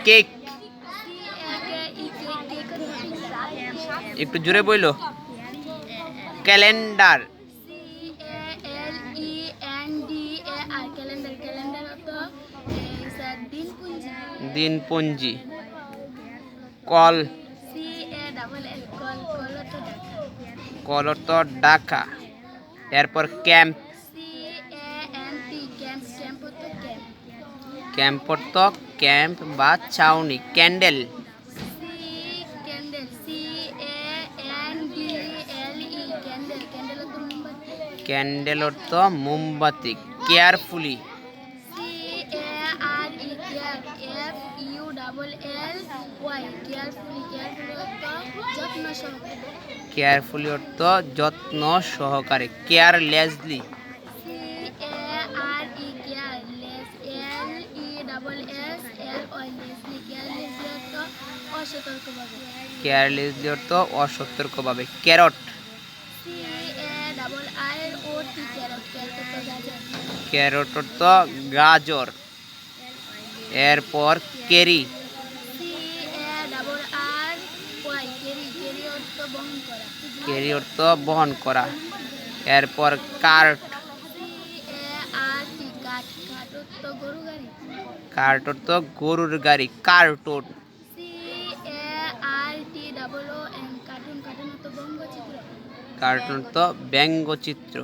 Cake. একটু জোরে বইলো। ক্যালেন্ডার। দিনপঞ্জি। কল। কল অর্থ ডাকা। এরপর ক্যাম্প। ক্যাম্প অর্থ ক্যাম্প বা ছাউনি। ক্যান্ডেল। ক্যান্ডেল অর্থ মোমবাতি। কেয়ারফুলি। কেয়ারফুলি অর্থ যত্ন সহকারে। কেয়ারলেসলি। কেয়ারলেসলি অর্থ অসতর্কভাবে। ক্যারট। ক্যারট অর্থ গাজর। এরপর কেরি। কেরি অর্থ বহন করা। এরপর কার্ট। কার্ট অর্থ গরুর গাড়ি। কার্টুন। কার্টুন অর্থ ব্যঙ্গচিত্র।